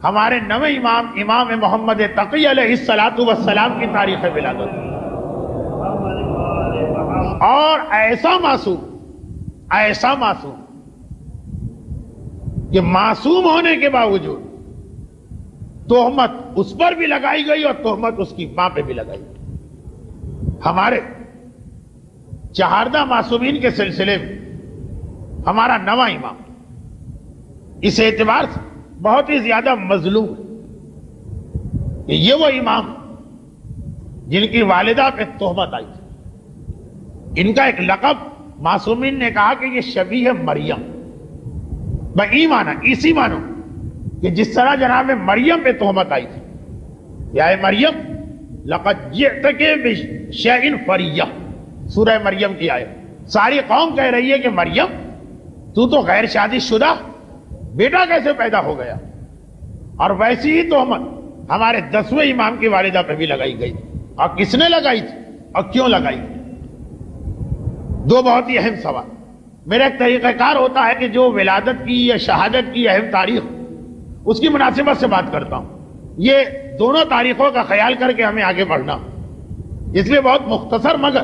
ہمارے نویں امام امام محمد تقی علیہ الصلاۃ والسلام کی تاریخ ولادت، اور ایسا معصوم کہ معصوم ہونے کے باوجود تہمت اس پر بھی لگائی گئی اور تہمت اس کی ماں پہ بھی لگائی گئی۔ ہمارے چہاردہ معصومین کے سلسلے میں ہمارا نواں امام اس اعتبار سے بہت ہی زیادہ مظلوم ہے کہ یہ وہ امام جن کی والدہ پہ تہمت آئی تھی۔ ان کا ایک لقب معصومین نے کہا کہ یہ شبیہ مریم، بئی مانا اسی مانو کہ جس طرح جناب مریم پہ تہمت آئی تھی، یا اے مریم لقد جئتک بشیء فریہ، سورہ مریم کی آیت۔ ساری قوم کہہ رہی ہے کہ مریم تو غیر شادی شدہ بیٹا کیسے پیدا ہو گیا؟ اور ویسی ہی تہمت ہمارے 10ویں امام کی والدہ پہ بھی لگائی گئی، اور کس نے لگائی تھی اور کیوں لگائی تھی؟ دو بہت ہی اہم سوال۔ میرا ایک طریقہ کار ہوتا ہے کہ جو ولادت کی یا شہادت کی اہم تاریخ اس کی مناسبت سے بات کرتا ہوں، یہ دونوں تاریخوں کا خیال کر کے ہمیں آگے بڑھنا، اس لیے بہت مختصر مگر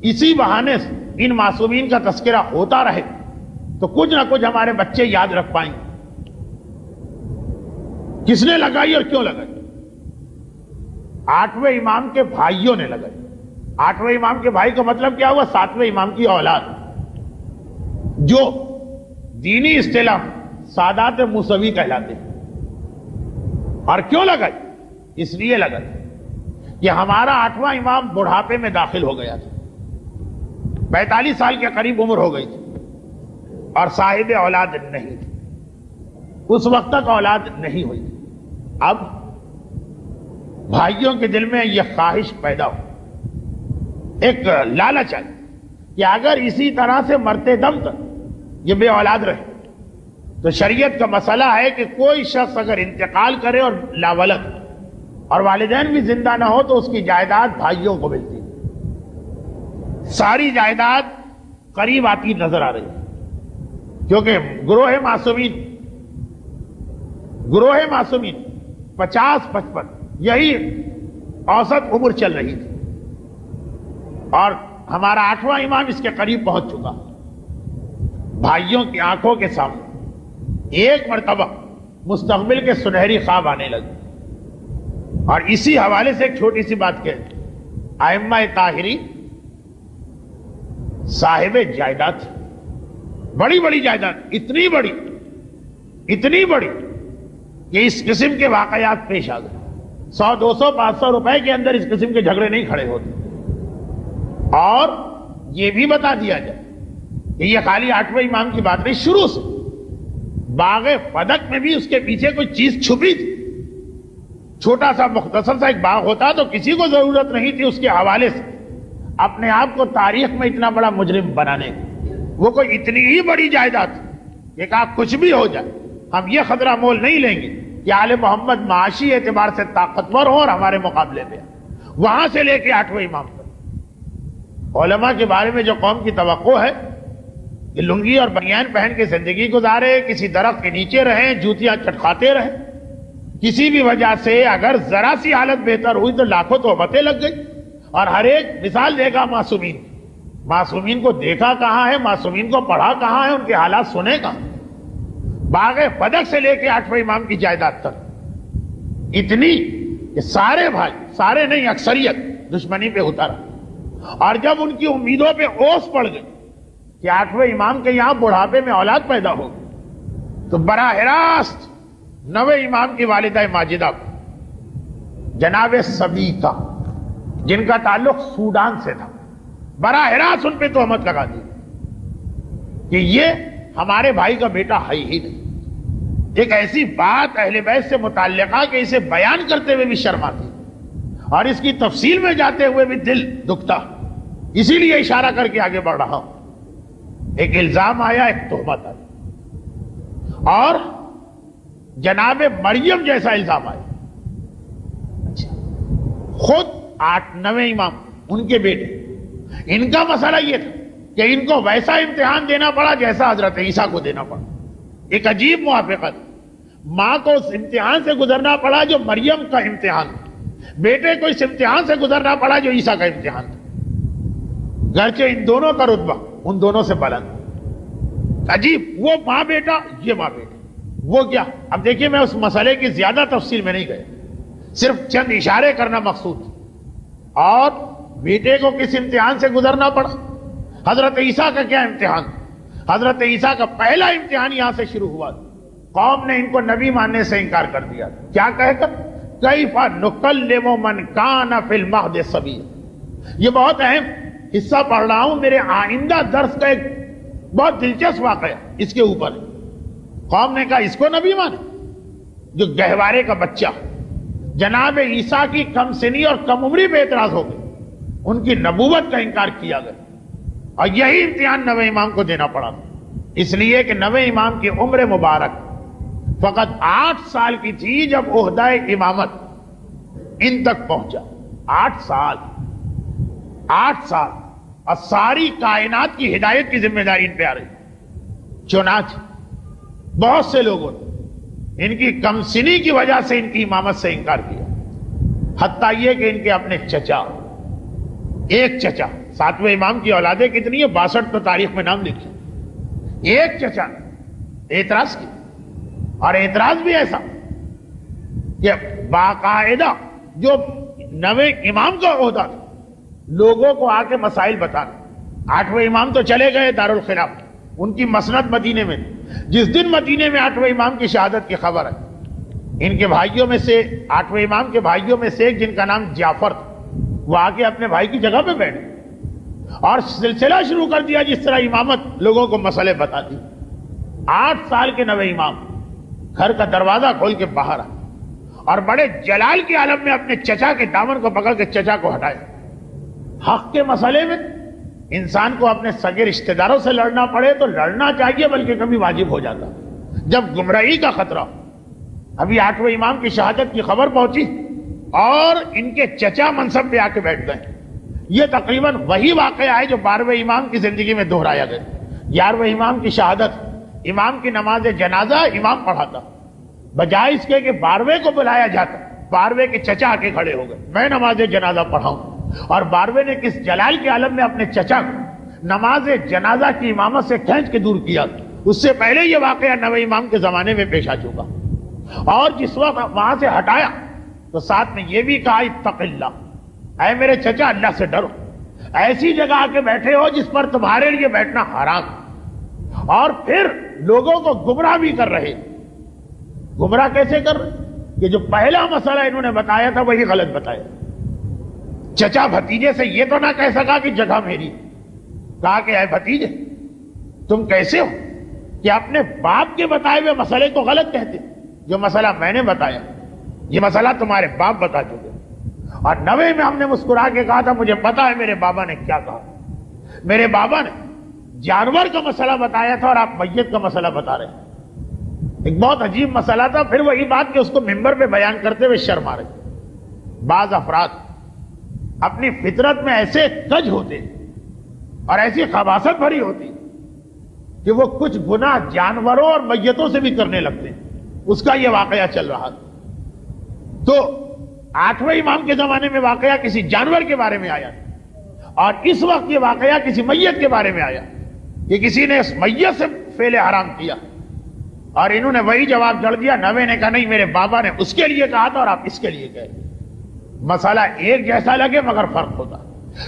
اسی بہانے سے ان معصومین کا تذکرہ ہوتا رہے تو کچھ نہ کچھ ہمارے بچے یاد رکھ پائیں گے کس نے لگائی اور کیوں لگائی۔ 8ویں امام کے بھائیوں نے لگائی۔ 8ویں امام کے بھائی کا مطلب کیا ہوا؟ 7ویں امام کی اولاد، جو دینی اصطلاح سادات موسوی کہلاتے ہیں۔ اور کیوں لگائی؟ اس لیے لگائی کہ ہمارا 8واں امام بڑھاپے میں داخل ہو گیا تھا، 45 سال کے قریب عمر ہو گئی تھی اور صاحب اولاد نہیں تھی، اس وقت تک اولاد نہیں ہوئی۔ اب بھائیوں کے دل میں یہ خواہش پیدا ہو، ایک لالچ آئی کہ اگر اسی طرح سے مرتے دم تک یہ بے اولاد رہے تو شریعت کا مسئلہ ہے کہ کوئی شخص اگر انتقال کرے اور لاولد اور والدین بھی زندہ نہ ہو تو اس کی جائیداد بھائیوں کو ملتی ہے۔ ساری جائیداد قریب آتی نظر آ رہی ہے، کیونکہ گروہ معصومین 50-55 یہی اوسط عمر چل رہی تھی، اور ہمارا 8واں امام اس کے قریب پہنچ چکا۔ بھائیوں کی آنکھوں کے سامنے ایک مرتبہ مستقبل کے سنہری خواب آنے لگے، اور اسی حوالے سے ایک چھوٹی سی بات کہہ، ائمہ طاہرین صاحب جائیداد، بڑی بڑی جائیداد، اتنی بڑی کہ اس قسم کے واقعات پیش آ گئے۔ 100 200 500 روپے کے اندر اس قسم کے جھگڑے نہیں کھڑے ہوتے۔ اور یہ بھی بتا دیا جائے کہ یہ خالی 8ویں امام کی بات نہیں، شروع سے باغ فدق میں بھی اس کے پیچھے کوئی چیز چھپی تھی۔ چھوٹا سا مختصر سا ایک باغ ہوتا تو کسی کو ضرورت نہیں تھی اس کے حوالے سے اپنے آپ کو تاریخ میں اتنا بڑا مجرم بنانے کی۔ وہ کوئی اتنی ہی بڑی جائیداد کہ کچھ بھی ہو جائے ہم یہ خطرہ مول نہیں لیں گے کہ آل محمد معاشی اعتبار سے طاقتور ہو اور ہمارے مقابلے میں۔ وہاں سے لے کے 8ویں امام تک علماء کے بارے میں جو قوم کی توقع ہے کہ لنگی اور بنیان پہن کے زندگی گزارے، کسی درخت کے نیچے رہیں، جوتیاں چٹکھاتے رہیں، کسی بھی وجہ سے اگر ذرا سی حالت بہتر ہوئی تو لاکھوں تہمتیں لگ گئی۔ اور ہر ایک مثال دے گا معصومین کو دیکھا کہاں ہے، معصومین کو پڑھا کہاں ہے، ان کے حالات سنے کہاں۔ باغ فدق سے لے کے 8ویں امام کی جائیداد تک اتنی کہ سارے بھائی، سارے نہیں اکثریت دشمنی پہ اترا، اور جب ان کی امیدوں پہ اوس پڑ گئی کہ 8ویں امام کے یہاں بڑھاپے میں اولاد پیدا ہو تو براہ راست 9ویں امام کی والدہ ماجدہ کو جناب سبیکہ، جن کا تعلق سوڈان سے تھا، براہ راست ان پہ تہمت لگا دی کہ یہ ہمارے بھائی کا بیٹا ہے ہی نہیں۔ ایک ایسی بات اہل بیت سے متعلقہ کہ اسے بیان کرتے ہوئے بھی شرم آتی اور اس کی تفصیل میں جاتے ہوئے بھی دل دکھتا، اسی لیے اشارہ کر کے آگے بڑھ رہا ہوں۔ ایک الزام آیا، ایک تہمت آئی، اور جناب مریم جیسا الزام آیا۔ خود 9ویں امام ان کے بیٹے، ان کا مسئلہ یہ تھا کہ ان کو ویسا امتحان دینا پڑا جیسا حضرت عیسیٰ کو دینا پڑا۔ ایک عجیب موافقت، ماں کو اس امتحان سے گزرنا پڑا جو مریم کا امتحان تھا، بیٹے کو اس امتحان سے گزرنا پڑا جو عیسیٰ کا امتحان تھا، گرچہ ان دونوں کا رتبہ ان دونوں سے بلند۔ عجیب، وہ ماں بیٹا، یہ ماں بیٹا، وہ کیا؟ اب دیکھیے میں اس مسئلے کی زیادہ تفصیل میں نہیں گیا، صرف چند اشارے کرنا مقصود تھا۔ اور بیٹے کو کس امتحان سے گزرنا پڑا؟ حضرت عیسیٰ کا کیا امتحان؟ حضرت عیسیٰ کا پہلا امتحان یہاں سے شروع ہوا، قوم نے ان کو نبی ماننے سے انکار کر دیا، کیا کہہ کر؟ کیف نکلم من کان فی المہد صبیا۔ یہ بہت اہم حصہ پڑھ رہا ہوں، میرے آئندہ درس کا ایک بہت دلچسپ واقعہ اس کے اوپر۔ قوم نے کہا اس کو نبی مانے جو گہوارے کا بچہ، جناب عیسیٰ کی کم سنی اور کم عمری پہ اعتراض ہو گئے، ان کی نبوت کا انکار کیا گیا، اور یہی امتحان نویں امام کو دینا پڑا، اس لیے کہ نویں امام کی عمر مبارک فقط 8 سال کی تھی جب عہدہ امامت ان تک پہنچا۔ 8 سال اور ساری کائنات کی ہدایت کی ذمہ داری ان پہ آ رہی۔ چنانچہ بہت سے لوگوں نے ان کی کم سنی کی وجہ سے ان کی امامت سے انکار کیا، حتیٰ یہ کہ ان کے اپنے چچا، ایک چچا، 7ویں امام کی اولادیں کتنی ہیں؟ 62 تو تاریخ میں نام لکھے، ایک چچا نے اعتراض کیا، اور اعتراض بھی ایسا کہ باقاعدہ جو نویں امام کا عہدہ تھا لوگوں کو آ کے مسائل بتانا۔ 8ویں امام تو چلے گئے دارالخلاف، ان کی مسند مدینے میں، جس دن مدینے میں 8ویں امام کی شہادت کی خبر ہے، ان کے بھائیوں میں سے 8ویں امام کے بھائیوں میں سے ایک جن کا نام جعفر تھا، وہ آ کے اپنے بھائی کی جگہ پہ بیٹھ اور سلسلہ شروع کر دیا جس طرح امامت لوگوں کو مسئلے بتاتی۔ 8 سال کے نویں امام گھر کا دروازہ کھول کے باہر آئے اور بڑے جلال کے عالم میں اپنے چچا کے دامن کو پکڑ کے چچا کو ہٹائے۔ حق کے مسئلے میں انسان کو اپنے سگے رشتہ داروں سے لڑنا پڑے تو لڑنا چاہیے، بلکہ کبھی واجب ہو جاتا جب گمراہی کا خطرہ۔ ابھی 8ویں امام کی شہادت کی خبر پہنچی اور ان کے چچا منصب پہ آ کے بیٹھ گئے۔ یہ تقریباً وہی واقعہ ہے جو 12ویں امام کی زندگی میں دہرایا گیا۔ 11ویں امام کی شہادت، امام کی نماز جنازہ امام پڑھاتا، بجائے اس کے کہ 12ویں کو بلایا جاتا، 12ویں کے چچا آ کے کھڑے ہو گئے، میں نماز جنازہ پڑھاؤں۔ اور 12ویں نے کس جلال کے عالم میں اپنے چچا کو نماز جنازہ کی امامت سے کھینچ کے دور کیا۔ اس سے پہلے یہ واقعہ نویں امام کے زمانے میں پیش آ چکا، اور جس وقت وہاں سے ہٹایا تو ساتھ میں یہ بھی کہا اتق اللہ، اے میرے چچا اللہ سے ڈرو، ایسی جگہ آ کے بیٹھے ہو جس پر تمہارے لیے بیٹھنا حرام ہے، اور پھر لوگوں کو گمراہ بھی کر رہے۔ گمراہ کیسے کر رہے؟ کہ جو پہلا مسئلہ انہوں نے بتایا تھا وہی غلط بتایا۔ چچا بھتیجے سے یہ تو نہ کہہ سکا کہ جگہ میری، کہا کہ اے بھتیجے تم کیسے ہو کہ اپنے باپ کے بتائے ہوئے مسئلے کو غلط کہتے؟ جو مسئلہ میں نے بتایا یہ مسئلہ تمہارے باپ بتا چکے۔ اور نویں میں ہم نے مسکرا کے کہا تھا مجھے پتا ہے میرے بابا نے کیا کہا، میرے بابا نے جانور کا مسئلہ بتایا تھا اور آپ میت کا مسئلہ بتا رہے ہیں۔ ایک بہت عجیب مسئلہ تھا، پھر وہی بات کہ اس کو ممبر پہ بیان کرتے ہوئے شرم آ رہی۔ بعض افراد اپنی فطرت میں ایسے کج ہوتے اور ایسی خباثت بھری ہوتی کہ وہ کچھ گناہ جانوروں اور میتوں سے بھی کرنے لگتے ہیں۔ اس کا یہ واقعہ چل رہا تھا۔ تو 8ویں امام کے زمانے میں واقعہ کسی جانور کے بارے میں آیا، اور اس وقت یہ واقعہ کسی میت کے بارے میں آیا کہ کسی نے اس میت سے فعل حرام کیا، اور انہوں نے وہی جواب جڑ دیا۔ نویں نے کہا نہیں میرے بابا نے اس کے لیے کہا تھا اور آپ اس کے لیے کہہ رہے۔ مسئلہ ایک جیسا لگے مگر فرق ہوتا۔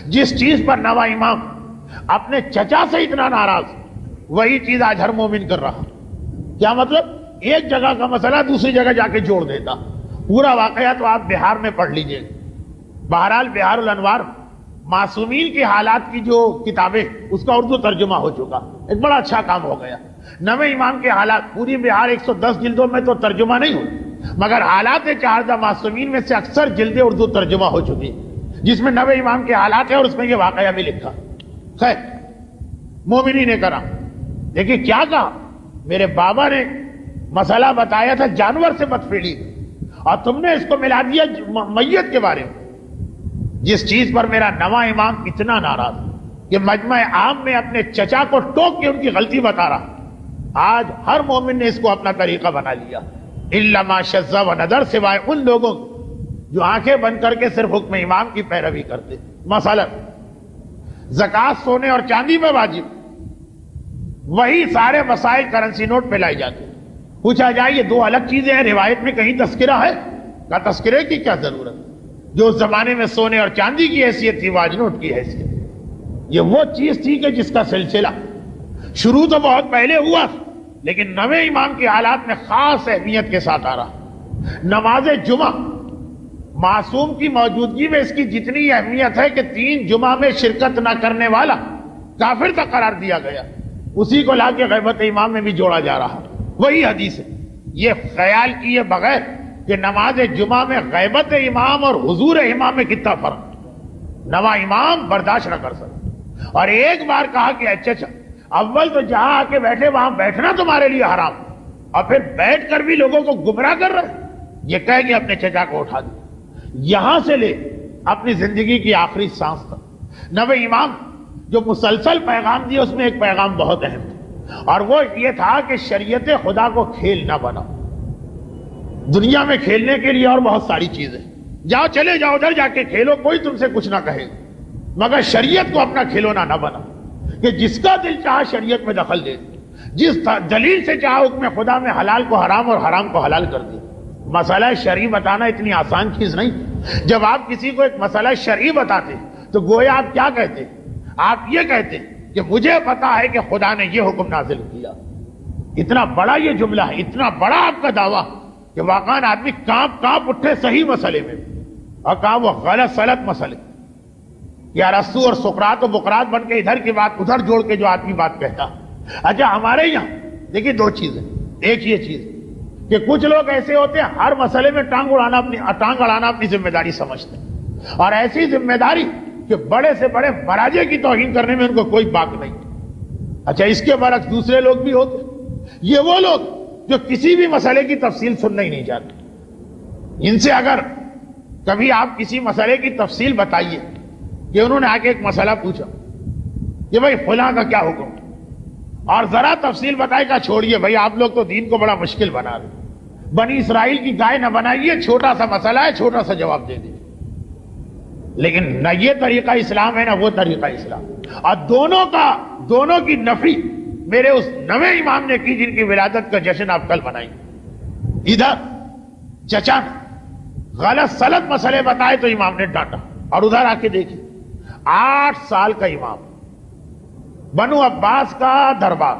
جس چیز پر نواں امام اپنے چچا سے اتنا ناراض، وہی چیز آج ہر مومن کر رہا۔ کیا مطلب؟ ایک جگہ کا مسئلہ دوسری جگہ جا کے جوڑ دیتا۔ پورا واقعہ تو آپ بہار میں پڑھ لیجئے۔ بہرحال بہار الانوار معصومین کے حالات کی جو کتابیں، اس کا اردو ترجمہ ہو چکا، ایک بڑا اچھا کام ہو گیا۔ نویں امام کے حالات پوری بہار 110 جلدوں میں تو ترجمہ نہیں ہوئی، مگر حالات چہاردہ معصومین میں سے اکثر جلدیں اردو ترجمہ ہو چکی، جس میں نویں امام کے حالات ہیں اور اس میں یہ واقعہ بھی لکھا۔ خیر، مومنین نے کرا دیکھیے کیا کہا، میرے بابا نے مسئلہ بتایا تھا جانور سے بدفعلی، اور تم نے اس کو ملا دیا میت کے بارے میں۔ جس چیز پر میرا نواں امام اتنا ناراض کہ مجمع عام میں اپنے چچا کو ٹوک کے ان کی غلطی بتا رہا، آج ہر مومن نے اس کو اپنا طریقہ بنا لیا۔ الا ما شذ و ندر، سوائے ان لوگوں جو آنکھیں بند کر کے صرف حکم امام کی پیروی کرتے. مثلا زکوٰۃ سونے اور چاندی میں واجب، وہی سارے مسائل کرنسی نوٹ پہ لائے جاتے. پوچھا جائے یہ دو الگ چیزیں ہیں، روایت میں کہیں تذکرہ ہے؟ کا تذکرے کی کیا ضرورت؟ جو اس زمانے میں سونے اور چاندی کی حیثیت تھی وہ آج نوٹ کی حیثیت. یہ وہ چیز تھی کہ جس کا سلسلہ شروع تو بہت پہلے ہوا، لیکن نویں امام کے حالات میں خاص اہمیت کے ساتھ آ رہا. نماز جمعہ معصوم کی موجودگی میں اس کی جتنی اہمیت ہے کہ 3 جمعہ میں شرکت نہ کرنے والا کافر تک قرار دیا گیا، اسی کو لا کے غیبت امام میں بھی جوڑا جا رہا. وہی حدیث ہے. یہ خیال کیے بغیر کہ نماز جمعہ میں غیبت امام اور حضور امام میں کتنا فرق. نواں امام برداشت نہ کر سکتا، اور ایک بار کہا کہ اچھا اول تو جہاں آ کے بیٹھے وہاں بیٹھنا تمہارے لیے حرام، اور پھر بیٹھ کر بھی لوگوں کو گمراہ کر رہے. یہ کہہ کے اپنے چچا کو اٹھا دیا. یہاں سے لے اپنی زندگی کی آخری سانس تک نویں امام جو مسلسل پیغام دیا، اس میں ایک پیغام بہت اہم تھا، اور وہ یہ تھا کہ شریعت خدا کو کھیل نہ بناؤ. دنیا میں کھیلنے کے لیے اور بہت ساری چیزیں، جاؤ چلے جاؤ ادھر جا کے کھیلو، کوئی تم سے کچھ نہ کہے گا، مگر شریعت کو اپنا کھلونا نہ بناؤ کہ جس کا دل چاہا شریعت میں دخل دے دے، جس دلیل سے چاہا حکم خدا میں حلال کو حرام اور حرام کو حلال کر دے. مسئلہ شرعی بتانا اتنی آسان چیز نہیں. جب آپ کسی کو ایک مسئلہ شرعی بتاتے تو گویا آپ کیا کہتے؟ آپ یہ کہتے کہ مجھے پتا ہے کہ خدا نے یہ حکم نازل کیا. اتنا بڑا یہ جملہ ہے، اتنا بڑا آپ کا دعویٰ کہ واقعاً آدمی کانپ اٹھے صحیح مسئلے میں، اور کہا وہ غلط سلط مسئلے. یا ارسطو اور سقراط و بقراط بن کے ادھر کی بات ادھر جوڑ کے جو آدمی بات کہتا. اچھا ہمارے یہاں دیکھیے 2 چیزیں. ایک یہ چیز کہ کچھ لوگ ایسے ہوتے ہیں ہر مسئلے میں ٹانگ اڑانا اپنی ذمہ داری سمجھتے ہیں، اور ایسی ذمہ داری کہ بڑے سے بڑے مراجع کی توہین کرنے میں ان کو کوئی باک نہیں. اچھا اس کے برعکس دوسرے لوگ بھی ہوتے، یہ وہ لوگ جو کسی بھی مسئلے کی تفصیل سننا ہی نہیں چاہتے. ان سے اگر کبھی آپ کسی مسئلے کی تفصیل بتائیے کہ انہوں نے آ کے ایک مسئلہ پوچھا کہ بھائی فلاں کا کیا حکم، اور ذرا تفصیل بتائے گا چھوڑیے بھائی آپ لوگ تو دین کو بڑا مشکل بنا رہے، بنی اسرائیل کی گائے نہ بنائیے، چھوٹا سا مسئلہ ہے چھوٹا سا جواب دے دیجیے. لیکن نہ یہ طریقہ اسلام ہے نہ وہ طریقہ اسلام. اور دونوں کی نفی میرے اس نویں امام نے کی جن کی ولادت کا جشن آپ کل منائیں. ادھر چچا نے غلط سلط مسئلے بتائے تو امام نے ڈانٹا، اور ادھر آ کے دیکھیے 8 سال کا امام، بنو عباس کا دربار.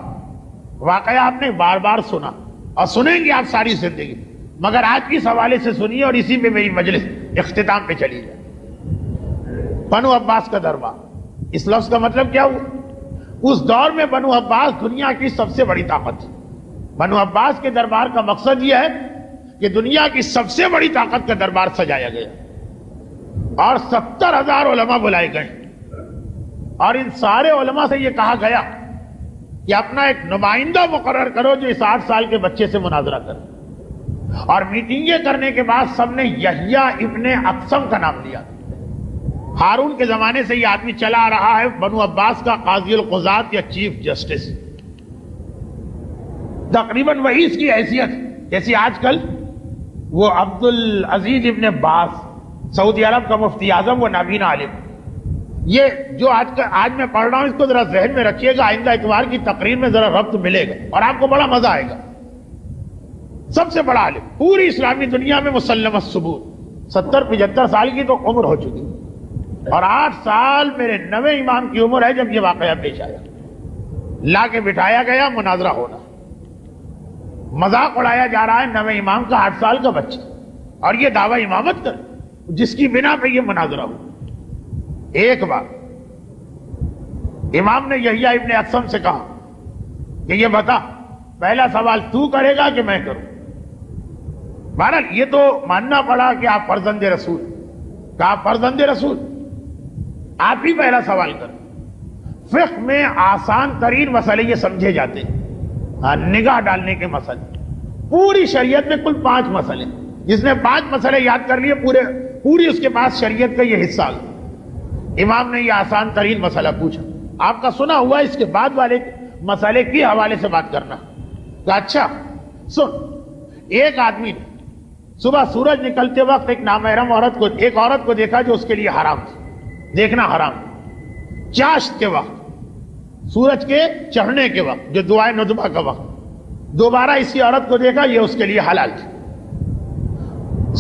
واقعہ آپ نے بار بار سنا اور سنیں گے آپ ساری زندگی، مگر آج کس حوالے سے سنیے اور اسی پہ میری مجلس اختتام پہ چلی جائے. بنو عباس کا دربار، اس لفظ کا مطلب کیا ہوا؟ اس دور میں بنو عباس دنیا کی سب سے بڑی طاقت تھی. بنو عباس کے دربار کا مقصد یہ ہے کہ دنیا کی سب سے بڑی طاقت کا دربار سجایا گیا، اور 70,000 علماء بلائے گئے، اور ان سارے علماء سے یہ کہا گیا کہ اپنا ایک نمائندہ مقرر کرو جو اس 8 سال کے بچے سے مناظرہ کرے. اور میٹنگیں کرنے کے بعد سب نے یحییٰ ابن اقسم کا نام لیا. ہارون کے زمانے سے یہ آدمی چلا آ رہا ہے، بنو عباس کا قاضی القضات یا چیف جسٹس. تقریباً وہی اس کی حیثیت جیسی آج کل وہ عبد العزیز ابن باز سعودی عرب کا مفتی اعظم، وہ نابینا عالم. یہ جو آج میں پڑھ رہا ہوں اس کو ذرا ذہن میں رکھیے گا، آئندہ اتوار کی تقریر میں ذرا ربط ملے گا اور آپ کو بڑا مزہ آئے گا. سب سے بڑا عالم پوری اسلامی دنیا میں مسلم الثبوت، 70-75 سال کی تو عمر ہو چکی، اور 8 سال میرے نویں امام کی عمر ہے جب یہ واقعہ پیش آیا. لا کے بٹھایا گیا، مناظرہ ہونا. مذاق اڑایا جا رہا ہے نویں امام کا 8 سال کا بچہ، اور یہ دعویٰ امامت کر جس کی بنا پہ یہ مناظرہ ہو. ایک بار امام نے یحییٰ ابن اقسم سے کہا کہ یہ بتا پہلا سوال تو کرے گا کہ میں کروں. بہرحال یہ تو ماننا پڑا کہ آپ فرزند رسول، کہا فرزند رسول آپ ہی پہلا سوال کریں. فقہ میں آسان ترین مسئلے یہ سمجھے جاتے ہیں، نگاہ ڈالنے کے مسئلے. پوری شریعت میں کل 5 مسئلے، جس نے 5 مسئلے یاد کر لیے پوری اس کے پاس شریعت کا یہ حصہ آ گیا. امام نے یہ آسان ترین مسئلہ پوچھا. آپ کا سنا ہوا اس کے بعد والے مسئلے کے حوالے سے بات کرنا. کہا اچھا سن، ایک آدمی نے صبح سورج نکلتے وقت ایک نامحرم ایک عورت کو دیکھا جو اس کے لیے حرام تھی، دیکھنا حرام تھا۔ چاشت کے وقت، سورج کے چڑھنے کے وقت، جو دعائے ندبہ کا وقت، دوبارہ اسی عورت کو دیکھا، یہ اس کے لیے حلال تھی۔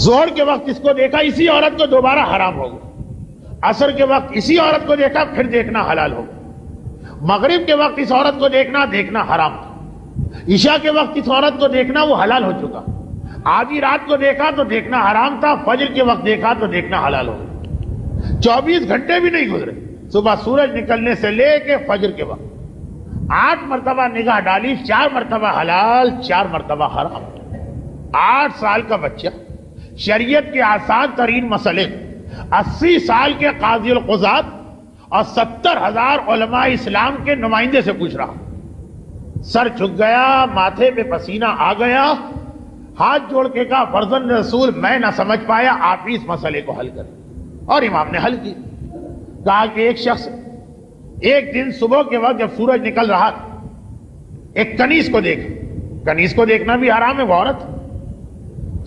ظہر کے وقت اس کو دیکھا، اسی عورت کو دوبارہ حرام ہو گیا۔ عصر کے وقت اسی عورت کو دیکھا، پھر دیکھنا حلال ہو گیا۔ مغرب کے وقت اس عورت کو دیکھنا حرام تھا۔ عشاء کے وقت اس عورت کو دیکھنا وہ حلال ہو چکا۔ آدھی رات کو دیکھا تو دیکھنا حرام تھا، فجر کے وقت دیکھا تو دیکھنا حلال ہو گیا۔ 24 گھنٹے بھی نہیں گزرے صبح سورج نکلنے سے لے کے فجر کے وقت 8 مرتبہ نگاہ ڈالی، 4 مرتبہ حلال، 4 مرتبہ حرام۔ 8 سال کا بچہ شریعت کے آسان ترین مسئلے 80 سال کے قاضی القضات اور 70,000 علماء اسلام کے نمائندے سے پوچھ رہا، سر جھک گیا، ماتھے پہ پسینہ آ گیا، ہاتھ جوڑ کے کہا فرزند رسول میں نہ سمجھ پایا، آپ ہی اس مسئلے کو حل کریں۔ اور امام نے حل کی۔ کہا کہ ایک شخص ایک دن صبح کے وقت جب سورج نکل رہا تھا ایک کنیز کو دیکھا، کنیز کو دیکھنا بھی حرام ہے، وہ عورت۔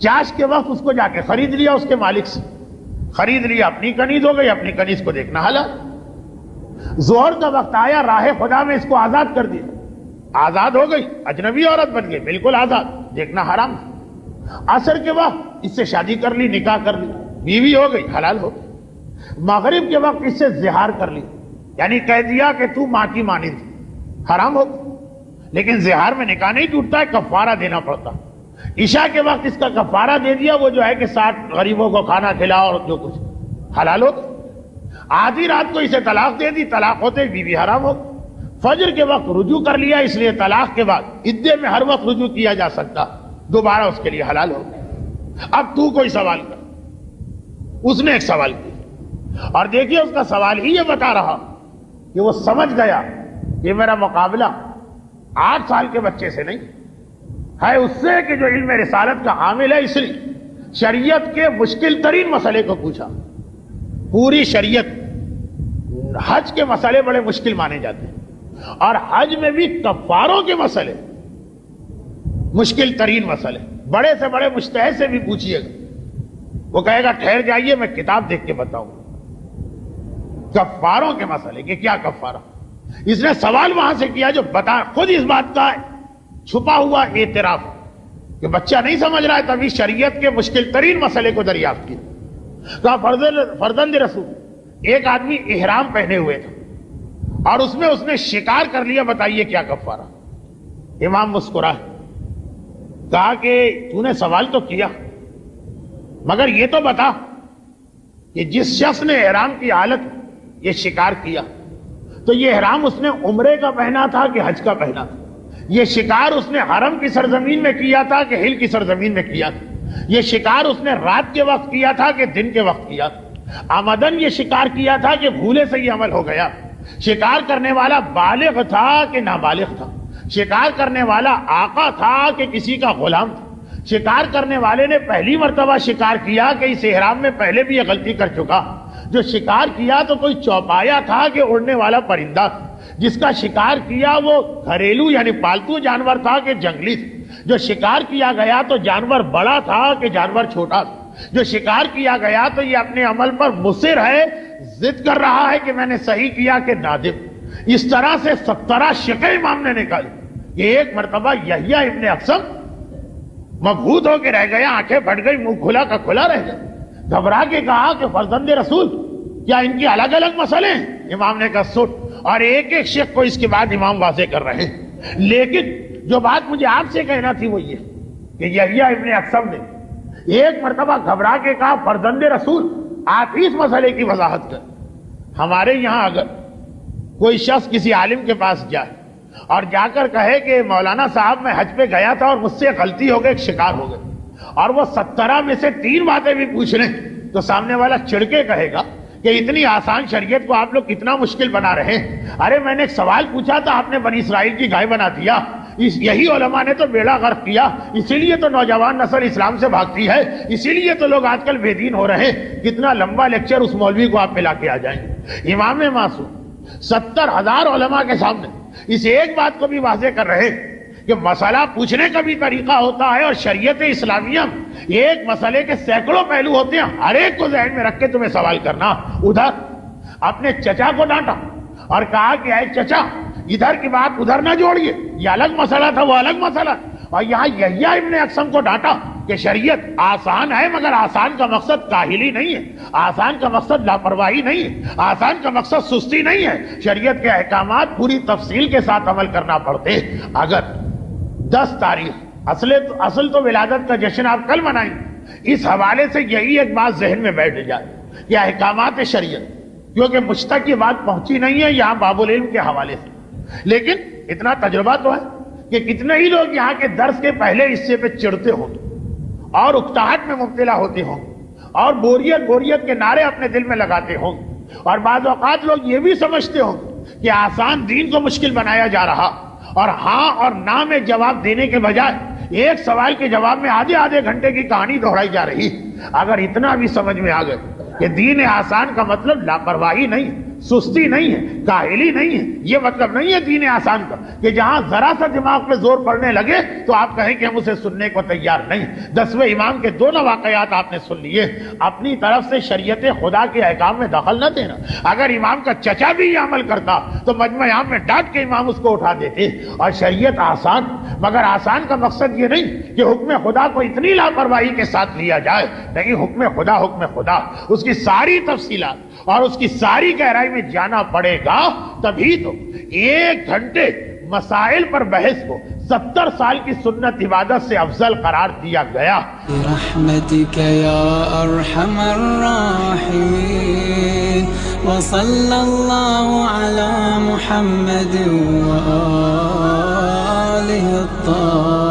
چاش کے وقت اس کو جا کے خرید لیا، اس کے مالک سے خرید لیا، اپنی کنیز ہو گئی، اپنی کنیز کو دیکھنا حلال۔ ظہر کا وقت آیا، راہ خدا میں اس کو آزاد کر دیا، آزاد ہو گئی، اجنبی عورت بن گئی، بالکل آزاد، دیکھنا حرام۔ عصر کے وقت اس سے شادی کر لی، نکاح کر لی، بیوی ہو گئی، حلال ہو گئی۔ مغرب کے وقت اس سے زہار کر لی، یعنی کہہ دیا کہ تو ماں کی مانند، حرام ہو گئی۔ لیکن زہار میں نکاح نہیں ٹوٹتا ہے، کفارہ دینا پڑتا۔ عشاء کے وقت اس کا کفارہ دے دیا، وہ جو ہے کہ 60 غریبوں کو کھانا کھلاؤ اور جو کچھ، حلال ہو گئی۔ آدھی رات کو اسے طلاق دے دی، طلاق ہوتے بیوی حرام ہو گئی۔ فجر کے وقت رجوع کر لیا، اس لیے طلاق کے بعد عدے میں ہر وقت رجوع کیا جا سکتا، دوبارہ اس کے لیے حلال ہو گیا۔ اب تو کوئی سوال کر، اس نے ایک سوال کیا، اور دیکھیے اس کا سوال ہی یہ بتا رہا کہ وہ سمجھ گیا کہ میرا مقابلہ 8 سال کے بچے سے نہیں ہے، اس سے کہ جو علم رسالت کا حامل ہے، اس لیے شریعت کے مشکل ترین مسئلے کو پوچھا۔ پوری شریعت، حج کے مسئلے بڑے مشکل مانے جاتے ہیں، اور حج میں بھی کفاروں کے مسئلے مشکل ترین مسئلے، بڑے سے بڑے مجتہد سے بھی پوچھئے گا، وہ کہے گا ٹھہر جائیے میں کتاب دیکھ کے بتاؤں۔ کفاروں کے مسئلے کہ کیا کفارہ، اس نے سوال وہاں سے کیا جو بتا خود اس بات کا چھپا ہوا اعتراف کہ بچہ نہیں سمجھ رہا ہے، تبھی شریعت کے مشکل ترین مسئلے کو دریافت کیا۔ کہا فرزند رسول، ایک آدمی احرام پہنے ہوئے تھا اور اس نے شکار کر لیا، بتائیے کیا کفارہ۔ امام مسکرائے، کہا کہ تو نے سوال تو کیا، مگر یہ تو بتا کہ جس شخص نے احرام کی حالت یہ شکار کیا تو یہ احرام اس نے عمرے کا پہنا تھا کہ حج کا پہنا تھا؟ یہ شکار اس نے حرم کی سرزمین میں کیا تھا کہ ہل کی سرزمین میں کیا تھا؟ یہ شکار اس نے رات کے وقت کیا تھا کہ دن کے وقت کیا تھا؟ آمدن یہ شکار کیا تھا کہ بھولے سے یہ عمل ہو گیا؟ شکار کرنے والا بالغ تھا کہ نابالغ تھا؟ شکار کرنے والا آقا تھا کہ کسی کا غلام تھا؟ شکار کرنے والے نے پہلی مرتبہ شکار کیا کہ اس احرام میں پہلے بھی یہ غلطی کر چکا؟ جو شکار کیا تو کوئی چوپایا تھا کہ اڑنے والا پرندہ تھا؟ جس کا شکار کیا وہ گھریلو یعنی پالتو جانور تھا کہ جنگلی تھا؟ جو شکار کیا گیا تو جانور بڑا تھا کہ جانور چھوٹا تھا؟ جو شکار کیا گیا تو یہ اپنے عمل پر مصر ہے، ضد کر رہا ہے کہ میں نے صحیح کیا کہ نادم؟ اس طرح سے 17 شقیں امام نے نکالی کہ ایک مرتبہ یحییٰ ابن اقسم مبہوت ہو کے رہ گیا، آنکھیں پھٹ گئی، منہ کھلا کا کھلا رہ گیا، گھبرا کے کہا کہ فرزند رسول کیا ان کی الگ الگ مسئلے ہیں؟ امام نے کہا سٹ، اور ایک ایک شیخ کو اس کے بعد امام واضح کر رہے ہیں، لیکن جو بات مجھے آپ سے کہنا تھی وہ یہ کہ یحییٰ ابن اقسم نے ایک مرتبہ گھبرا کے کہا فرزند رسول آپ ہی اس مسئلے کی وضاحت کر۔ ہمارے یہاں اگر کوئی شخص کسی عالم کے پاس جائے اور جا کر کہے کہ مولانا صاحب میں حج پہ گیا تھا اور مجھ سے غلطی ہو گئی، ایک شکار ہو گئی، اور وہ 17 میں سے 3 باتیں بھی پوچھ لیں تو سامنے والا چڑھ کے کہے گا کہ اتنی آسان شریعت کو آپ لوگ کتنا مشکل بنا رہے ہیں۔ ارے میں نے ایک سوال پوچھا تھا، آپ نے بنی اسرائیل کی گائے بنا دیا، یہی علماء نے تو بیڑا غرق کیا، اسی لیے تو نوجوان نسل اسلام سے بھاگتی ہے، اسی لیے تو لوگ آج کل بے دین ہو رہے ہیں۔ کتنا لمبا لیکچر اس مولوی کو آپ پلا کے آ جائیں۔ امام معصوم 70,000 علماء کے سامنے اس ایک بات کو بھی واضح کر رہے کہ مسئلہ پوچھنے کا بھی طریقہ ہوتا ہے، اور شریعت اسلامیہ ایک مسئلے کے سینکڑوں پہلو ہوتے ہیں، ہر ایک کو ذہن میں رکھ کے تمہیں سوال کرنا۔ ادھر اپنے چچا کو ڈانٹا اور کہا کہ اے چچا ادھر کی بات ادھر نہ جوڑیے، یہ الگ مسئلہ تھا، وہ الگ مسئلہ۔ اور یہاں یحییٰ ابن اقسم کو ڈانٹا کہ شریعت آسان ہے، مگر آسان کا مقصد کاہلی نہیں ہے، آسان کا مقصد لاپرواہی نہیں ہے، آسان کا مقصد سستی نہیں ہے، شریعت کے احکامات پوری تفصیل کے ساتھ عمل کرنا پڑتے۔ اگر 10 تاریخ اصل تو ولادت کا جشن آپ کل منائیں، اس حوالے سے یہی ایک بات ذہن میں بیٹھ جائے کہ احکامات شریعت، کیونکہ مجھ تک یہ بات پہنچی نہیں ہے یہاں باب العلم کے حوالے سے، لیکن اتنا تجربہ تو ہے کہ کتنے ہی لوگ یہاں کے درس کے پہلے حصے پہ چڑھتے ہوں اور اکتاہٹ میں مبتلا ہوتے ہوں اور بوریت کے نعرے اپنے دل میں لگاتے ہوں، اور بعض اوقات لوگ یہ بھی سمجھتے ہوں کہ آسان دین کو مشکل بنایا جا رہا، اور ہاں اور نہ میں جواب دینے کے بجائے ایک سوال کے جواب میں آدھے گھنٹے کی کہانی دہرائی جا رہی۔ اگر اتنا بھی سمجھ میں آ گئے کہ دین آسان کا مطلب لاپرواہی نہیں، سستی نہیں ہے، کاہلی نہیں ہے، یہ مطلب نہیں ہے دین آسان کا کہ جہاں ذرا سا دماغ پہ زور پڑنے لگے تو آپ کہیں کہ ہم اسے سننے کو تیار نہیں۔ 10ویں امام کے دونوں واقعات آپ نے سن لیے۔ اپنی طرف سے شریعت خدا کے احکام میں دخل نہ دینا۔ اگر امام کا چچا بھی یہ عمل کرتا تو مجمع عام میں ڈانٹ کے امام اس کو اٹھا دیتے۔ اور شریعت آسان، مگر آسان کا مقصد یہ نہیں کہ حکم خدا کو اتنی لاپرواہی کے ساتھ لیا جائے، نہیں، حکم خدا اس کی ساری تفصیلات اور اس کی ساری گہرائی میں جانا پڑے گا، تبھی تو 1 گھنٹے مسائل پر بحث کو 70 سال کی سنت عبادت سے افضل قرار دیا گیا۔ برحمتک یا ارحم الراحمین، وصلی اللہ علی محمد وآلہ الطاہرین۔